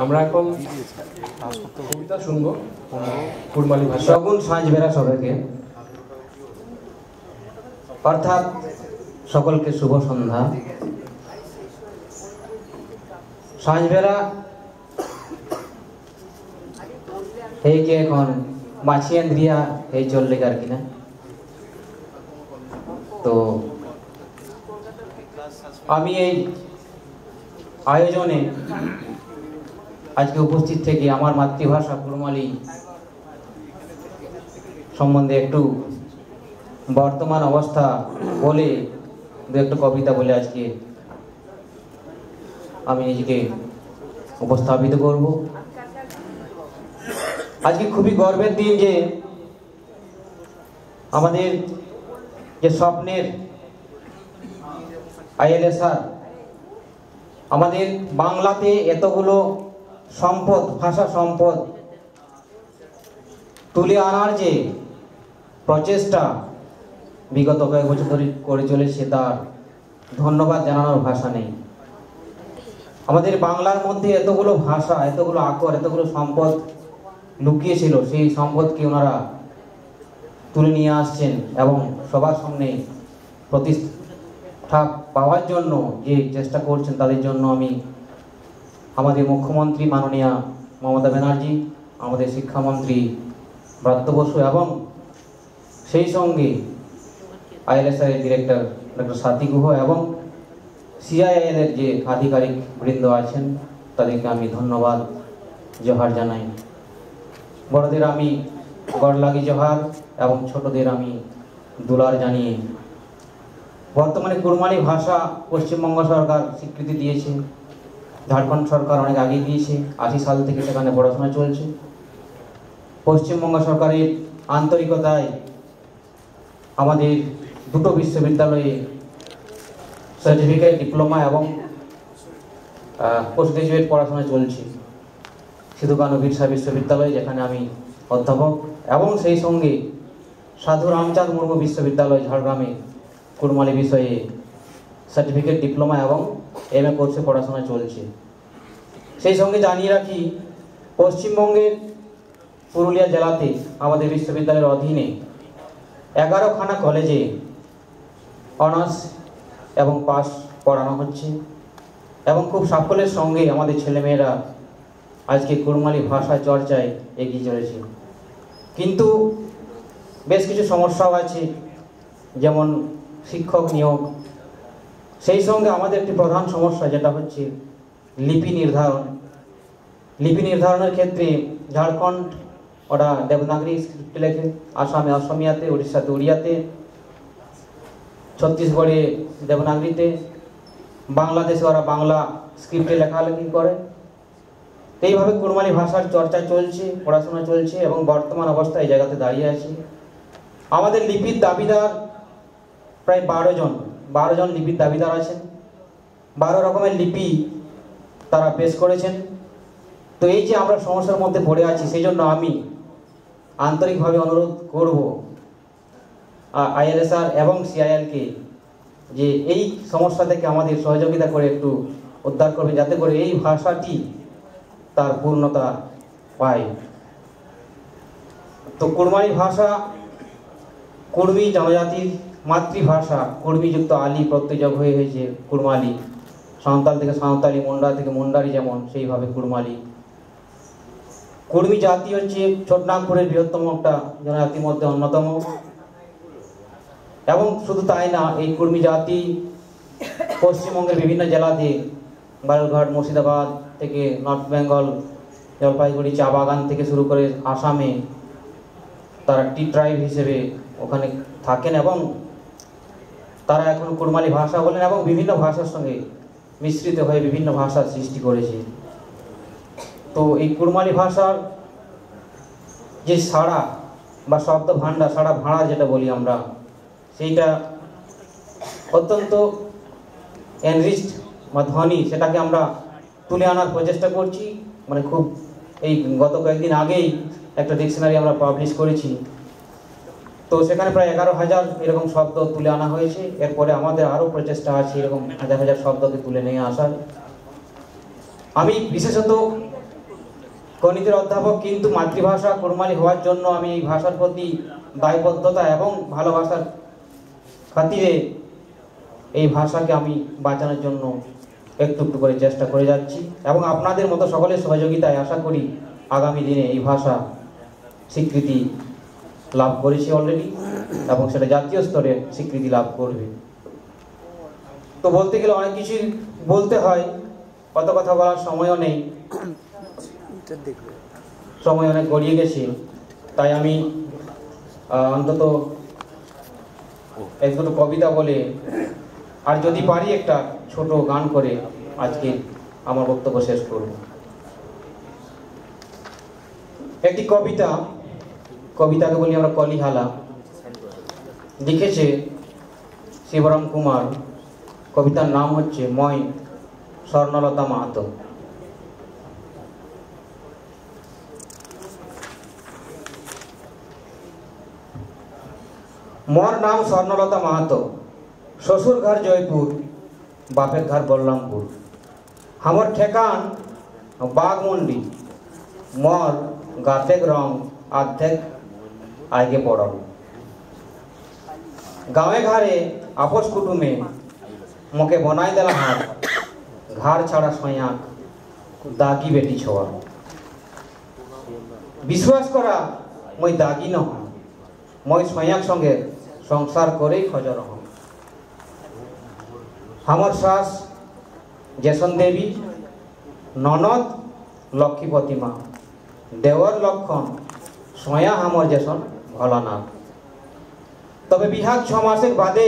আমরা এখন কবিতা শুনবো কুড়মালি ভাষা। শগুন সাঁঝ বেড়া সবাইকে, অর্থাৎ সকলকে শুভ সন্ধ্যা। সাঁঝ বেড়া এইকে এখন মাছিয়ান দিয়া এই চললে আর কিনা। তো আমি এই আয়োজনে আজকে উপস্থিত থেকে আমার মাতৃভাষা কুড়মালি সম্বন্ধে একটু বর্তমান অবস্থা বলে দু একটা কবিতা বলে আজকে আমি নিজেকে উপস্থাপিত করব। আজকে খুবই গর্বের দিন যে আমাদের যে স্বপ্নের আইএলএসআর আমাদের বাংলাতে এতগুলো সম্পদ, ভাষা সম্পদ তুলে আনার যে প্রচেষ্টা বিগত কয়েক বছর ধরে করে চলেছে, তার ধন্যবাদ জানানোর ভাষা নেই। আমাদের বাংলার মধ্যে এতগুলো ভাষা, এতগুলো আকর, এতগুলো সম্পদ লুকিয়ে ছিল, সেই সম্পদকে ওনারা তুলে নিয়ে আসছেন এবং সবার সামনে প্রতিষ্ঠা পাওয়ার জন্য যে চেষ্টা করছেন, তাদের জন্য আমি আমাদের মুখ্যমন্ত্রী মাননীয়া মমতা ব্যানার্জি, আমাদের শিক্ষামন্ত্রী ব্রাত্য বসু এবং সেই সঙ্গে আইএলএসআই এর ডিরেক্টর ডক্টর স্বাতী গুহ এবং সিআইএল এর যে আধিকারিক বৃন্দ আছেন, তাদেরকে আমি ধন্যবাদ জোহার জানাই। বড়দের আমি গড়লাগি জোহার এবং ছোটদের আমি দুলার জানিয়ে, বর্তমানে কুড়মালি ভাষা পশ্চিমবঙ্গ সরকার স্বীকৃতি দিয়েছে, ঝাড়খণ্ড সরকার অনেক আগে দিয়েছে, 80 সাল থেকে সেখানে পড়াশোনা চলছে। পশ্চিমবঙ্গ সরকারের আন্তরিকতায় আমাদের দুটো বিশ্ববিদ্যালয়ে সার্টিফিকেট, ডিপ্লোমা এবং পোস্ট গ্রাজুয়েট পড়াশোনা চলছে। সিধু কানু বিরসা বিশ্ববিদ্যালয়, যেখানে আমি অধ্যাপক, এবং সেই সঙ্গে সাধু রামচাঁদ মুর্মু বিশ্ববিদ্যালয় ঝাড়গ্রামে কুড়মালি বিষয়ে সার্টিফিকেট, ডিপ্লোমা এবং এমএ কোর্সে পড়াশোনা চলছে। সেই সঙ্গে জানিয়ে রাখি, পশ্চিমবঙ্গের পুরুলিয়া জেলাতে আমাদের বিশ্ববিদ্যালয়ের অধীনে 11খানা কলেজে অনার্স এবং পাস পড়ানো হচ্ছে এবং খুব সাফল্যের সঙ্গে আমাদের ছেলেমেয়েরা আজকে কুড়মালি ভাষা চর্চায় এগিয়ে চলেছে। কিন্তু বেশ কিছু সমস্যাও আছে, যেমন শিক্ষক নিয়োগ। সেই সঙ্গে আমাদের একটি প্রধান সমস্যা যেটা হচ্ছে লিপি নির্ধারণ। লিপি নির্ধারণের ক্ষেত্রে ঝাড়খণ্ড ওরা দেবনাগরী স্ক্রিপ্টে লেখে, আসামে অসমিয়াতে, উড়িষ্যাতে উড়িয়াতে, ছত্তিশগড়ে দেবনাগরীতে, বাংলাদেশে ওরা বাংলা স্ক্রিপ্টে লেখালেখি করে। এইভাবে কুড়মালি ভাষার চর্চা চলছে, পড়াশোনা চলছে এবং বর্তমান অবস্থায় এই জায়গাতে দাঁড়িয়ে আছে। আমাদের লিপির দাবিদার প্রায় 12 জন লিপির দাবিদার আছেন। 12 রকমের লিপি তারা পেশ করেছেন। তো এই যে আমরা সমস্যার মধ্যে পড়ে আছি, সেই জন্য আমি আন্তরিকভাবে অনুরোধ করব আইএলএসআর এবং সিআইএলকে যে এই সমস্যা থেকে আমাদের সহযোগিতা করে একটু উদ্ধার করবে, যাতে করে এই ভাষাটি তার পূর্ণতা পায়। তো কুড়মালি ভাষা কুর্মী জনজাতির মাতৃভাষা, কুর্মীযুক্ত আলি প্রত্যয়যোগ হয়ে হয়েছে কুড়মালি। সাঁওতাল থেকে সাঁওতালি, মুন্ডা থেকে মুন্ডারি, যেমন সেইভাবে কুড়মালি। কুর্মী জাতি হচ্ছে ছোটনাগপুরের বৃহত্তম একটা জনজাতির মধ্যে অন্যতম। এবং শুধু তাই না, এই কুর্মী জাতি পশ্চিমবঙ্গের বিভিন্ন জেলাতে, বালুরঘাট, মুর্শিদাবাদ থেকে নর্থ বেঙ্গল, জলপাইগুড়ি, চা বাগান থেকে শুরু করে আসামে তারা টি ট্রাইব হিসেবে ওখানে থাকেন এবং তারা এখন কুড়মালি ভাষা বলেন এবং বিভিন্ন ভাষার সঙ্গে মিশ্রিত হয়ে বিভিন্ন ভাষার সৃষ্টি করেছে। তো এই কুড়মালি ভাষার যে সাড়া বা শব্দ ভাণ্ডার, সাড়া ভাড়া যেটা বলি আমরা, সেইটা অত্যন্ত এনরিচড বা ধনী, সেটাকে আমরা তুলে আনার প্রচেষ্টা করছি। মানে খুব এই গত কয়েকদিন আগেই একটা ডিকশনারি আমরা পাবলিশ করেছি। তো সেখানে প্রায় 11,000 এরকম শব্দ তুলে আনা হয়েছে। এরপরে আমাদের আরও প্রচেষ্টা আছে এরকম হাজার হাজার শব্দকে তুলে নিয়ে আসার। আমি বিশেষত গণিতের অধ্যাপক, কিন্তু মাতৃভাষা কুড়মালি হওয়ার জন্য আমি এই ভাষার প্রতি দায়বদ্ধতা এবং ভালোবাসার খাতিরে এই ভাষাকে আমি বাঁচানোর জন্য একটু একটু করে চেষ্টা করে যাচ্ছি এবং আপনাদের মতো সকলের সহযোগিতায় আশা করি আগামী দিনে এই ভাষা স্বীকৃতি লাভ করেছে অলরেডি এবং সেটা জাতীয় স্তরে স্বীকৃতি লাভ করবে। তো বলতে গেলে অনেক কিছুই বলতে হয়, কত কথা বলার সময়ও নেই, সময় অনেক গড়িয়ে গেছে। তাই আমি অন্তত এক দুটো কবিতা বলে আর যদি পারি একটা ছোট গান করে আজকে আমার বক্তব্য শেষ করব। একটি কবিতাকে বলি আমরা কলিহালা, লিখেছে শিবরাম কুমার। কবিতার নাম হচ্ছে মই স্বর্ণলতা মাহাতো। मोर नाम स्वर्णलता माहातो, ससुर घर जयपुर, बापेर घर बलरामपुर, हमर ठेकान बागमुंडी, मोर गातेक रंग आधेक आगे पड़ल। गाँवे घरे आपस कुटुमे मोके बनाई देला हाथ, घर छाड़ा सोया दागी बेटी छोआ। विश्वास करा मैं दागी न हूँ, मैं सोयाक संगे संसार करे खजर हूँ। हमर सास जैसन देवी, ननद लक्ष्मीपति माँ, देवर लक्षण सोया हमर जैसन भोलानाथ। तबे बिहार 6 मासेर बादे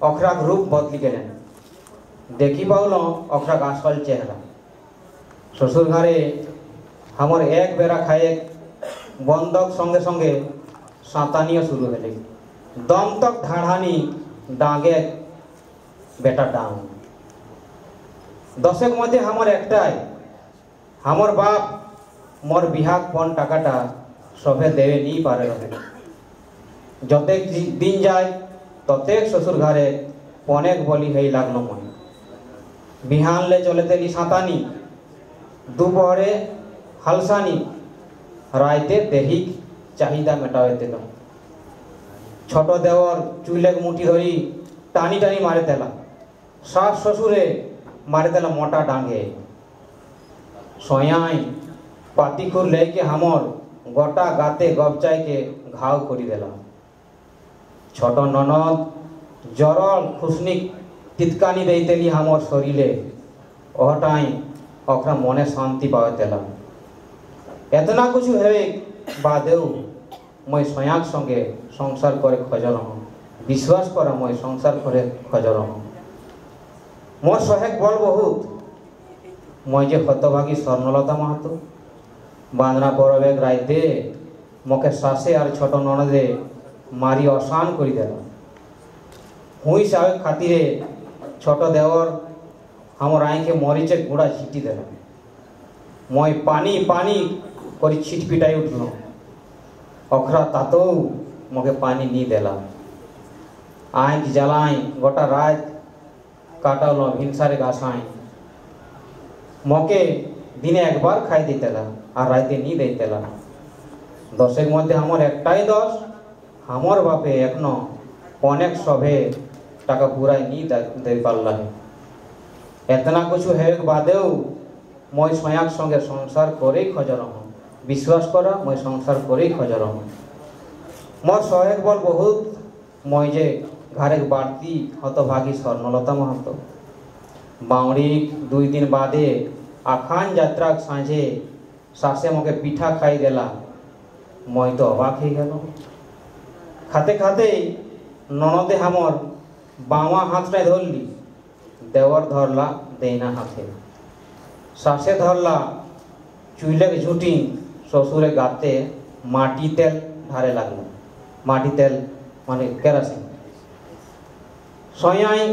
अखराक रूप बदली गेलेन, देखी पाउल अखराक आसल चेहरा। ससुर घरे हमर एक बेरा खाए बंदक संगे संगे सातानिया शुरू हले, दम तक ढाढ़ानी डांगे बेटा डांग। दशक मध्य हमर एकटाई, हमर बाप मोर बिहाक पन टाकाटा सभे देवे नी पारे रहे। जतेक दिन जाए ततेक ससुर घरे पनेक बलि हई लागलो मन। बिहान ले चले तेली सातानी, दुपहरे हालसानी, राइते देहिक चाहिदा मेटावे दिल। छोट देवर चुलेक मुठी धरी टानी टानी मारे देला, सास ससुरे मारे देला मोटा डांगे। सोयाई पातिखुर लेके हमर गोटा गाते गबचाई के घाव करी देला। छोट ननद जरल खुशनिक तितकानी देतेली हमर शरीरे, ओहटाई ओकरा मने शांति पावे देला। एतना कुछ हेवे बादेव मैं सोयाक संगे संसार करे खजर हूँ। विश्वास करा मैं संसार करे खजर हूँ। मोर सहेक बल बहुत, मैं जे हतभागी स्वर्णलता माहातो। बांद्रा बरबेग राइते मोके सासे और छोट ननदे मारी असान करी देला। हुई सावे खातिरे छोट देवर हमर आँखे मरीचे गुड़ा छिटी देला। मैं पानी पानी करी छिटपिटाई उठल, अखरा तातो मोके पानी नी देला। आँख जलाई गोटा रात काटल हिंसारे गाछाई, मोके दिने एक बार खाई देतेला और राते नी देतेला। दशेक मध्य हमर एकटाई दोष, हमर बापे एकनो अनेक सभे टाका पुराई नी दे पारला है। एतना कुछ है बादेव मैं सोयाक संगे संसार करे खजर हूँ। विश्वास करा मैं संसार करे खजर हूँ। मोर सहायक बल बहुत, मैं जे घरे बाड़ती हतभागी स्वर्णलता माहातो। बावड़ी 2 दिन बादे आखान यात्रा साँझे सासे मोके पिठा खाई देला। मैं तो अबाक हो गेल। खाते खाते ननदे हमर बावा हाथटा धरली, देवर धरला देना हाथे, सासे धरला चुलेक झुटी, ससुरे गाते माटी तेल ढारे लागलो। माटी तेल माने केरासिन। सोयाई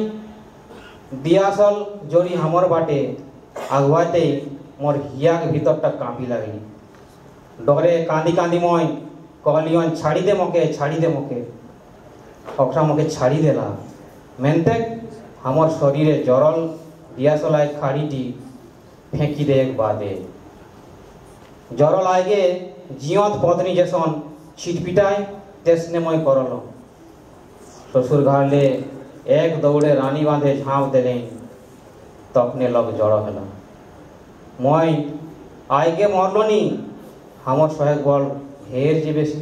दियासल जड़ी हमर बाटे आगुआते मोर हिया के भीतरटा काँपी लागली। डरे कांदी कांदी मैं कहलियन छाड़ी दे मोके, छाड़ी दे मोके। अखरा मोके छाड़ी देला। मेनते हमर शरीरे जरल दियासलाई खाड़ीटी फेंकी दे एक बादे जर लागे जियत पत्नी जेसन छिटपिटाई तेसने मैं करल ससुर घाड़ले एक दौड़े रानी बांधे झाँप देलें तखने लग जड़ है मैं आगे मरलनी हमर सहायक बल ढेर जे बेसी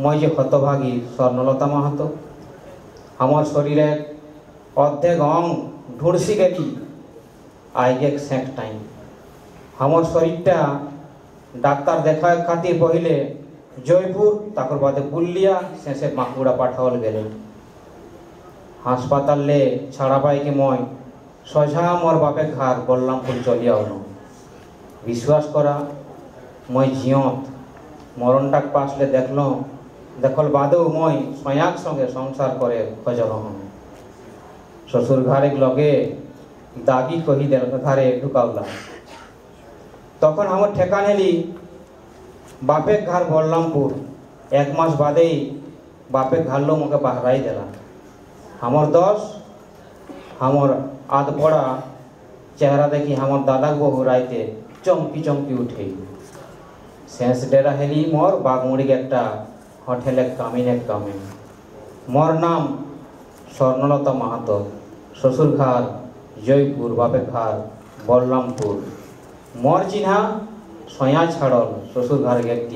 मैं जे हतभागी स्वर्णलता माहातो हमर शरीर अर्धेक अंग ढुड़सी गली आगे सेक टाइम हमर शरीरटा डाक्तार देखा खातिर पहले जयपुर ताकर बादे पुलिया शेषे बाँकुड़ा पाठावल गेले हासपाताल ले छाड़ा पाई के मैं सझा मोर बापे घर बलरामपुर चलिया हल विश्वास करा मैं जियत मरणटाक पासले देखल बादो मैं सयाक संगे संसार करे खजल हूँ ससुर घरे लगे दागी कही दे घरे ढुकावला तखन हम ठेका नेली बापे घर बलरामपुर एक मास बादे बापे घर लो मोके बहराई देला हमर दस हमर आधपड़ा चेहरा देखी हमर दादा बहु राइते चमकी चमकी उठे शेष डेरा हेली मोर बागमुड़ी एक होटेल कामिन मोर नाम स्वर्णलता माहातो ससुर घर जयपुर बापे घर बलरामपुर मोर चिन्हा सया छाड़ल ससुर घर एक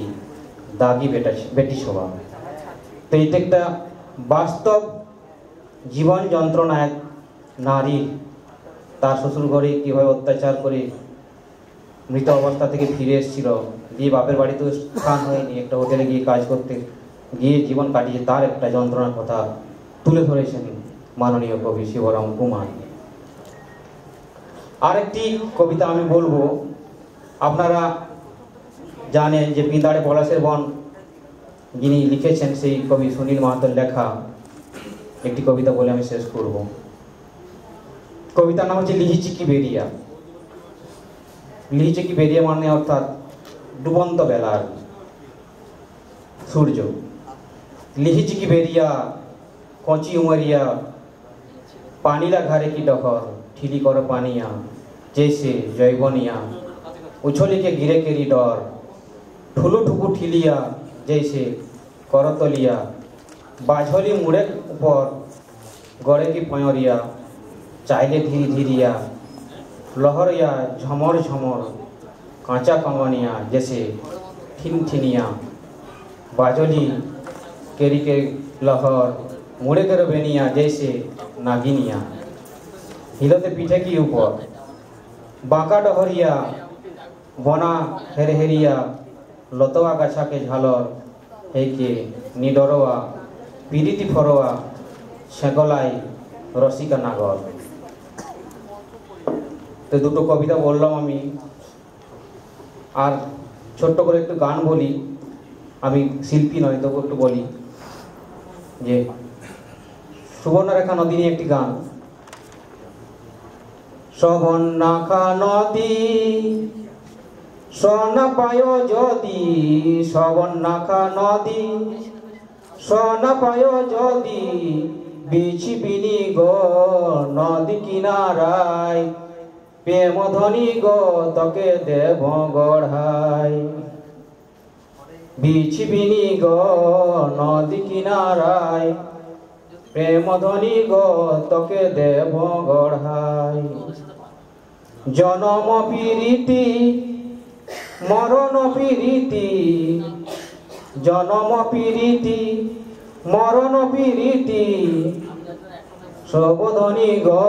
दागी बेटी छबा तो ये एक वास्तव जीवन যন্ত্রণা एक नारी तार ससुर घरे किभाবে अत्याचार करे मृत अवस्था থেকে ফিরে এসেছিল দিয়ে বাপের বাড়িতে স্থান হয়নি একটা হোটেলে গিয়ে কাজ করতে গিয়ে জীবন কাটিয়ে তার একটা যন্ত্রণার কথা তুলে ধরেছেন মাননীয় কবি শিবরাম কুমার আরেকটি কবিতা আমি বলবো আপনারা জানেন যে পিঁদাড়ে পলাশের বন যিনি লিখেছেন সেই কবি সুনীল মাহাতোর লেখা একটি কবিতা বলে আমি শেষ করব কবিতার নাম হচ্ছে লিহিচিকি বেরিয়া লিহিচিকি বেরিয়া মানে অর্থাৎ ডুবন্ত বেলার সূর্য লিহিচিকি বেরিয়া কচি উমরিয়া पानीला घरे की डहर ठिली कर पानिया जैसे जैबनिया उछली के गिरे केरी डर ठुलू ठुकू ठिलिया जैसे करतलिया बाझली मुड़े ऊपर गड़े की पयरिया चाइले धीरे धीरिया लहरिया झमर झमर काँचा कंगनिया जैसे ठिन ठिनिया बाजली केरी के लहर मुड़े के बेनिया जैसे नागिनिया हिलते पीठे की ऊपर बांका डहरिया बना हेरहेरिया लतवा गाछा के झालर हे के निडरवा पीड़िती फरवा छेगलाई रसिका नागर तो दुटो कविता बोललाम आमी और छोट्ट करे एकटु गान बोली आमी शिल्पी नय तबु एकटु बोली जे सुवर्णरेखा नदी निये एकटी गान सुवर्णरेखा नदी सोना पायो जदि सुवर्णरेखा नदी सोना पायो जदि बिछि बिनी गो नदी किनाराय प्रेम ध्वनि गो तके देव गढ़ाई बिछि बिनी गो नदी किनाराय प्रेम ध्वनि गो तके देव गढ़ाई जनम पीड़िति मरण पीड़िति जनम पीड़िति मरण पीड़िति सब ध्वनि गो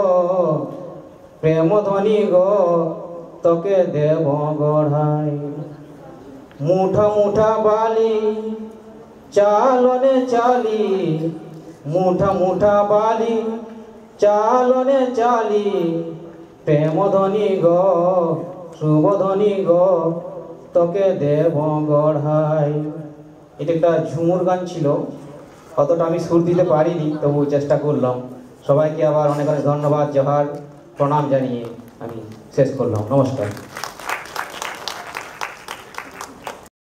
प्रेम ध्वनि गो तके देव गढ़ाई मुठा मुठा बाली चालने चाली मुठा मुठा बाली चालने चाली प्रेम ध्वनि गो शुभ ध्वनि गो तके देव गढ़ाई এটা একটা ঝুমুর গান ছিল অতটা আমি সুর দিতে পারিনি তবু চেষ্টা করলাম সবাইকে আবার অনেক অনেক ধন্যবাদ জোহার প্রণাম জানিয়ে আমি শেষ করলাম নমস্কার।